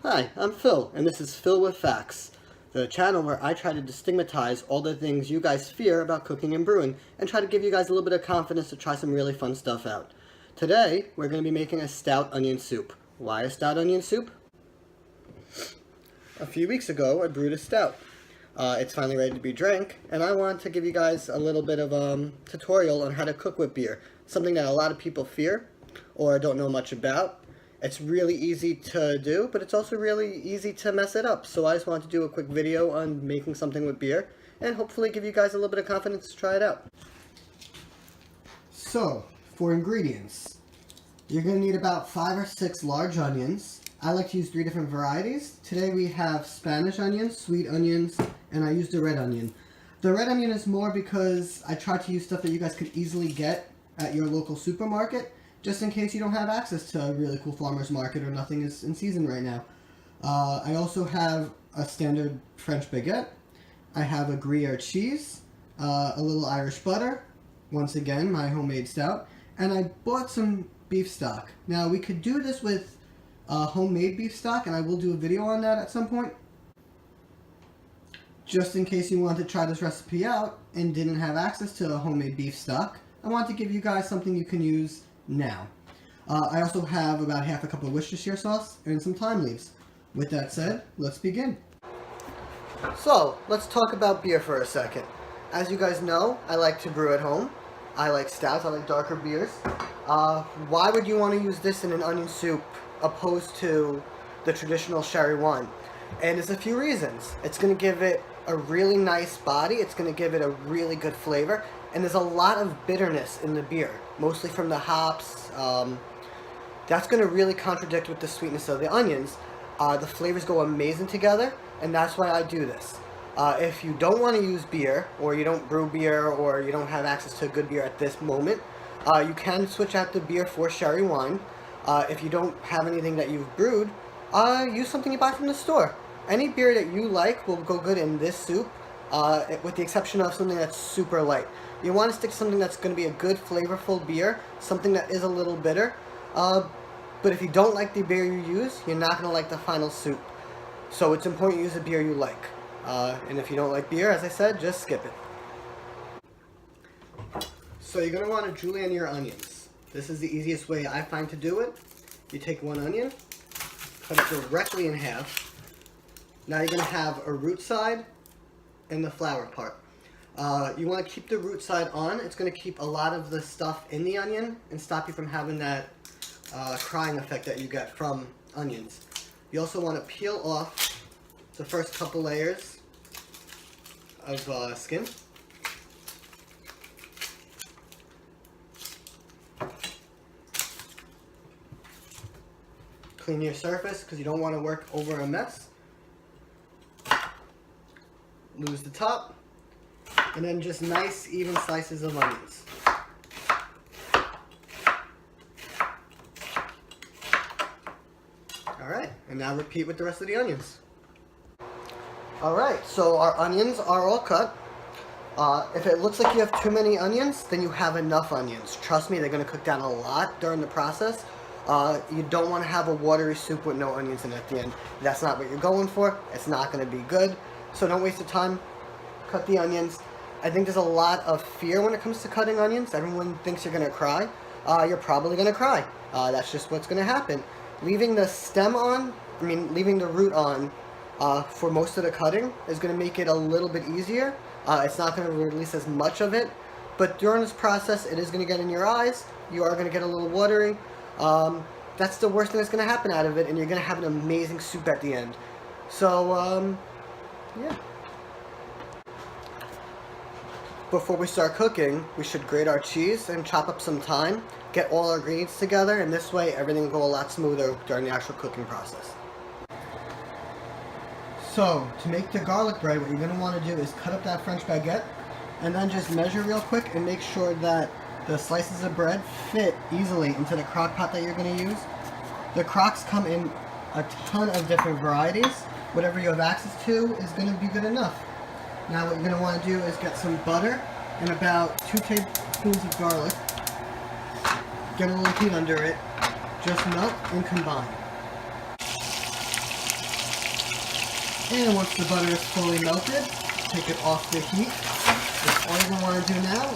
Hi, I'm Phil, and this is Phil with Facts, the channel where I try to destigmatize all the things you guys fear about cooking and brewing, and try to give you guys a little bit of confidence to try some really fun stuff out. Today, we're going to be making a stout onion soup. Why a stout onion soup? A few weeks ago, I brewed a stout. It's finally ready to be drank, and I want to give you guys a little bit of a tutorial on how to cook with beer, something that a lot of people fear or don't know much about. It's really easy to do, but it's also really easy to mess it up. So I just wanted to do a quick video on making something with beer and hopefully give you guys a little bit of confidence to try it out. So, for ingredients, you're going to need about 5 or 6 large onions. I like to use 3 different varieties. Today we have Spanish onions, sweet onions, and I used the red onion. The red onion is more because I try to use stuff that you guys could easily get at your local supermarket, just in case you don't have access to a really cool farmer's market or nothing is in season right now. I also have a standard French baguette. I have a Gruyere cheese, a little Irish butter, once again my homemade stout, and I bought some beef stock. Now we could do this with homemade beef stock, and I will do a video on that at some point. Just in case you want to try this recipe out and didn't have access to a homemade beef stock, I want to give you guys something you can use now. I also have about half a cup of Worcestershire sauce and some thyme leaves. With that said, let's begin. So, let's talk about beer for a second. As you guys know, I like to brew at home. I like stouts, I like darker beers. Why would you want to use this in an onion soup opposed to the traditional sherry wine? And there's a few reasons. It's going to give it a really nice body, it's going to give it a really good flavor, and there's a lot of bitterness in the beer, mostly from the hops. That's going to really contradict with the sweetness of the onions. The flavors go amazing together, and that's why I do this. If you don't want to use beer, or you don't brew beer, or you don't have access to good beer at this moment, you can switch out the beer for sherry wine. If you don't have anything that you've brewed, use something you buy from the store. Any beer that you like will go good in this soup, with the exception of something that's super light. You want to stick to something that's going to be a good flavorful beer, something that is a little bitter, but if you don't like the beer you use, you're not going to like the final soup. So it's important you use a beer you like. And if you don't like beer, as I said, just skip it. So you're going to want to julienne your onions. This is the easiest way I find to do it. You take one onion, cut it directly in half. Now you're going to have a root side and the flower part. You want to keep the root side on. It's going to keep a lot of the stuff in the onion and stop you from having that crying effect that you get from onions. You also want to peel off the first couple layers of skin. Clean your surface because you don't want to work over a mess. Lose the top, and then just nice even slices of onions. Alright, and now repeat with the rest of the onions. Alright, so our onions are all cut. If it looks like you have too many onions, then you have enough onions. Trust me, they're going to cook down a lot during the process. You don't want to have a watery soup with no onions in it at the end. That's not what you're going for. It's not going to be good. So don't waste your time. Cut the onions. I think there's a lot of fear when it comes to cutting onions. Everyone thinks you're going to cry. You're probably going to cry. That's just what's going to happen. Leaving the stem on, leaving the root on for most of the cutting is going to make it a little bit easier. It's not going to release as much of it. But during this process, it is going to get in your eyes. You are going to get a little watery. That's the worst thing that's going to happen out of it, and you're going to have an amazing soup at the end. So, yeah. Before we start cooking, we should grate our cheese and chop up some thyme, get all our ingredients together, and this way everything will go a lot smoother during the actual cooking process. So, to make the garlic bread, what you're going to want to do is cut up that French baguette, and then just measure real quick and make sure that the slices of bread fit easily into the crock pot that you're going to use. The crocks come in a ton of different varieties. Whatever you have access to is going to be good enough. Now what you're going to want to do is get some butter and about 2 tablespoons of garlic. Get a little heat under it. Just melt and combine. And once the butter is fully melted, take it off the heat. All you're going to want to do now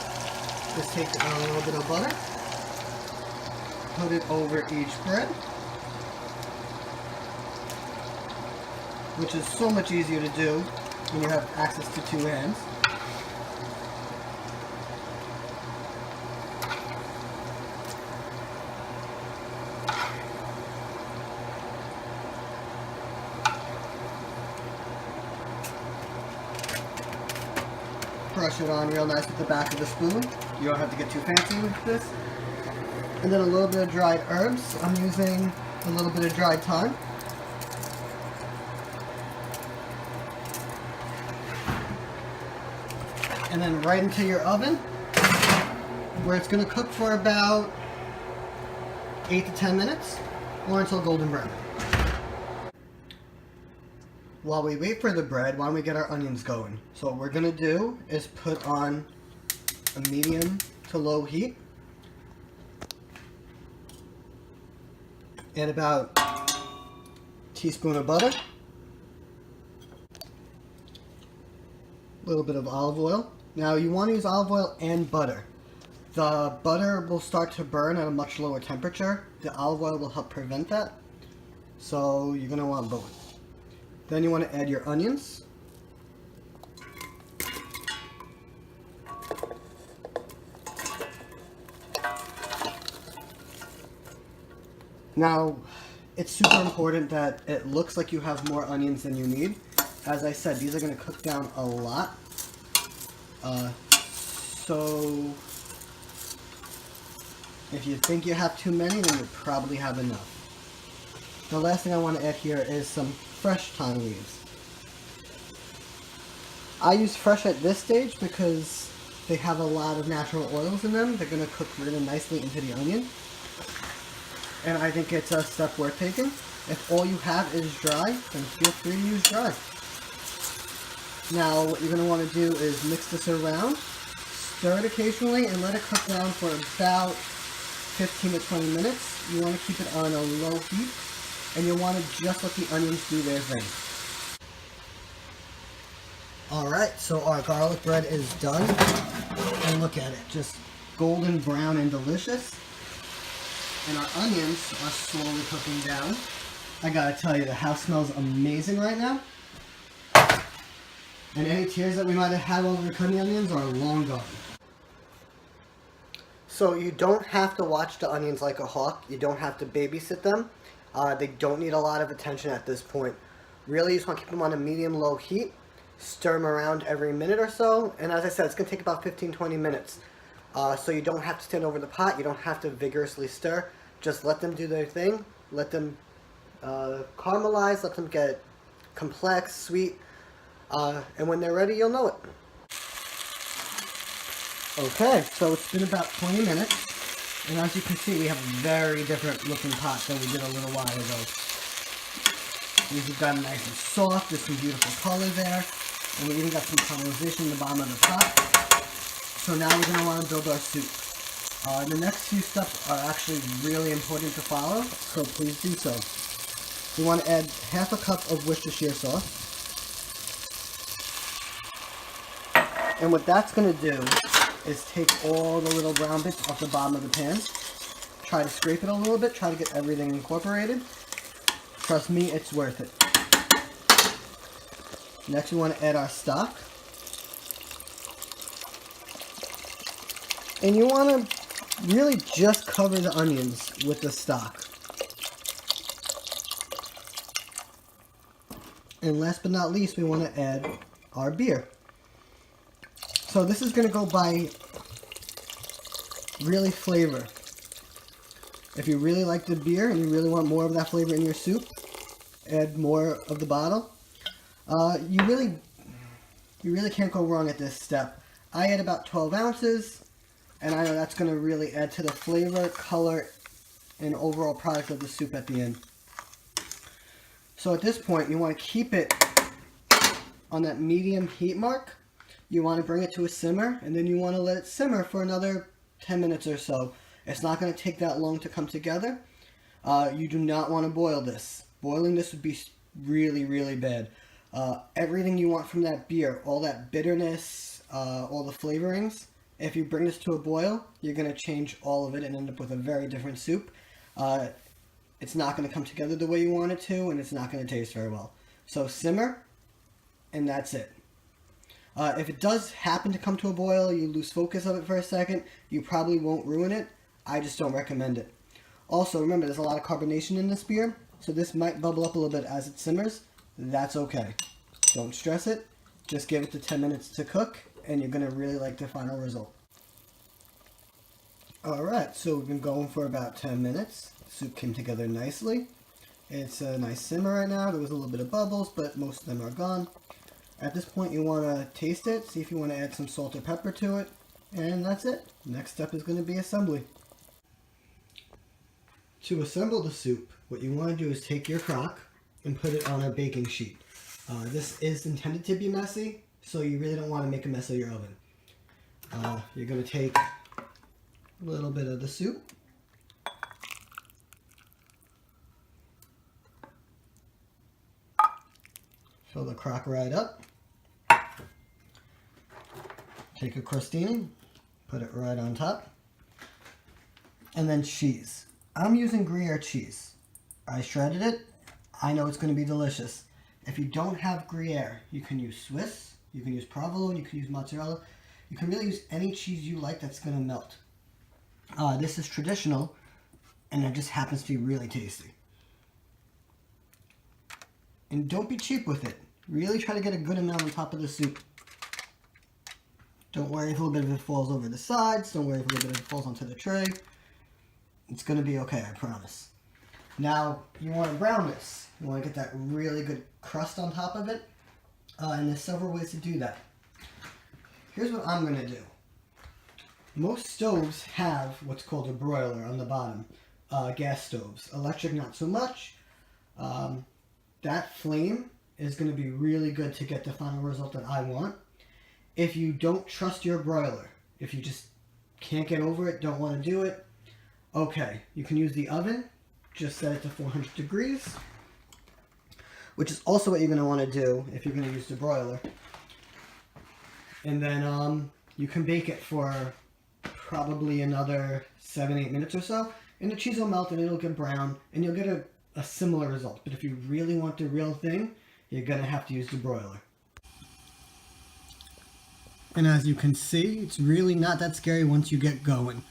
is take a little bit of butter, put it over each bread, which is so much easier to do when you have access to two hands. Brush it on real nice with the back of the spoon. You don't have to get too fancy with this. And then a little bit of dried herbs. I'm using a little bit of dried thyme. And then right into your oven, where it's going to cook for about 8 to 10 minutes, or until golden brown. While we wait for the bread, why don't we get our onions going? So what we're going to do is put on a medium to low heat. Add about a teaspoon of butter. A little bit of olive oil. Now you want to use olive oil and butter. The butter will start to burn at a much lower temperature. The olive oil will help prevent that. So you're going to want both. Then you want to add your onions. Now, it's super important that it looks like you have more onions than you need. As I said, these are going to cook down a lot. So, if you think you have too many, then you probably have enough. The last thing I want to add here is some fresh thyme leaves. I use fresh at this stage because they have a lot of natural oils in them. They're going to cook really nicely into the onion. And I think it's a step worth taking. If all you have is dry, then feel free to use dry. Now what you're going to want to do is mix this around, stir it occasionally, and let it cook down for about 15 to 20 minutes. You want to keep it on a low heat, and you want to just let the onions do their thing. Alright, so our garlic bread is done, and look at it, just golden brown and delicious. And our onions are slowly cooking down. I gotta tell you, the house smells amazing right now. And any tears that we might have had over cooking onions are long gone. So you don't have to watch the onions like a hawk. You don't have to babysit them. They don't need a lot of attention at this point. Really, you just want to keep them on a medium-low heat. Stir them around every minute or so. And as I said, it's going to take about 15-20 minutes. So you don't have to stand over the pot. You don't have to vigorously stir. Just let them do their thing. Let them caramelize. Let them get complex, sweet. And when they're ready, you'll know it. Okay, so it's been about 20 minutes. And as you can see, we have a very different looking pot than we did a little while ago. These have gotten nice and soft. There's some beautiful color there. And we even got some caramelization in the bottom of the pot. So now we're going to want to build our soup. The next few steps are actually really important to follow, so please do so. We want to add half a cup of Worcestershire sauce. And what that's going to do is take all the little brown bits off the bottom of the pan. Try to scrape it a little bit, try to get everything incorporated. Trust me, it's worth it. Next we want to add our stock. And you want to really just cover the onions with the stock. And last but not least, we want to add our beer. So this is going to go by really flavor. If you really like the beer and you really want more of that flavor in your soup, add more of the bottle. You really can't go wrong at this step. I add about 12 ounces, and I know that's going to really add to the flavor, color, and overall product of the soup at the end. So at this point, you want to keep it on that medium heat mark. You want to bring it to a simmer, and then you want to let it simmer for another 10 minutes or so. It's not going to take that long to come together. You do not want to boil this. Boiling this would be really, really bad. Everything you want from that beer, all that bitterness, all the flavorings, if you bring this to a boil, you're going to change all of it and end up with a very different soup. It's not going to come together the way you want it to, and it's not going to taste very well. So simmer, and that's it. If it does happen to come to a boil, you lose focus of it for a second, you probably won't ruin it. I just don't recommend it. Also, remember, there's a lot of carbonation in this beer, so this might bubble up a little bit as it simmers. That's okay. Don't stress it. Just give it the 10 minutes to cook, and you're going to really like the final result. Alright, so we've been going for about 10 minutes. The soup came together nicely. It's a nice simmer right now. There was a little bit of bubbles, but most of them are gone. At this point, you want to taste it, see if you want to add some salt or pepper to it, and that's it. Next step is going to be assembly. To assemble the soup, what you want to do is take your crock and put it on a baking sheet. This is intended to be messy, so you really don't want to make a mess of your oven. You're going to take a little bit of the soup, fill the crock right up, take a crostini, put it right on top, and then cheese. I'm using Gruyere cheese. I shredded it. I know it's going to be delicious. If you don't have Gruyere, you can use Swiss, you can use provolone, you can use mozzarella. You can really use any cheese you like that's going to melt. This is traditional, and it just happens to be really tasty. And don't be cheap with it. Really try to get a good amount on top of the soup. Don't worry if a little bit of it falls over the sides. Don't worry if a little bit of it falls onto the tray. It's going to be okay, I promise. Now, you want to brown this. You want to get that really good crust on top of it. And there's several ways to do that. Here's what I'm going to do. Most stoves have what's called a broiler on the bottom. Gas stoves. Electric, not so much. That flame is going to be really good to get the final result that I want. If you don't trust your broiler, if you just can't get over it, don't want to do it, okay, you can use the oven. Just set it to 400 degrees, which is also what you're going to want to do if you're going to use the broiler. And then you can bake it for probably another 7-8 minutes or so, and the cheese will melt and it'll get brown, and you'll get a similar result. But if you really want the real thing, you're going to have to use the broiler. And as you can see, it's really not that scary once you get going.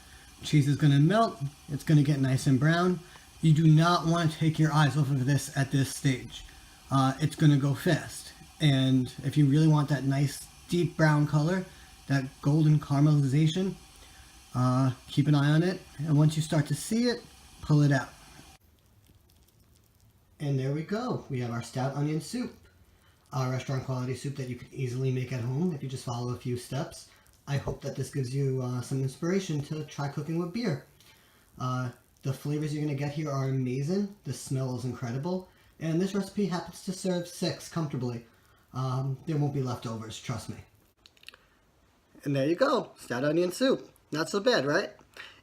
Cheese is going to melt, it's going to get nice and brown. You do not want to take your eyes off of this at this stage. It's going to go fast. And if you really want that nice deep brown color, that golden caramelization, keep an eye on it. And once you start to see it, pull it out. And there we go. We have our stout onion soup. Restaurant quality soup that you can easily make at home if you just follow a few steps. I hope that this gives you some inspiration to try cooking with beer. The flavors you're going to get here are amazing. The smell is incredible. And this recipe happens to serve 6 comfortably. There won't be leftovers, trust me. And there you go. Stout onion soup. Not so bad, right?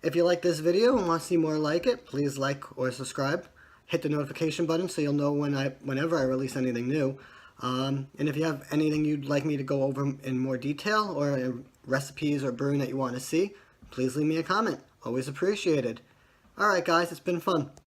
If you like this video and want to see more like it, please like or subscribe. Hit the notification button so you'll know whenever I release anything new. And if you have anything you'd like me to go over in more detail, or recipes or brewing that you want to see, please leave me a comment. Always appreciated. Alright guys, it's been fun.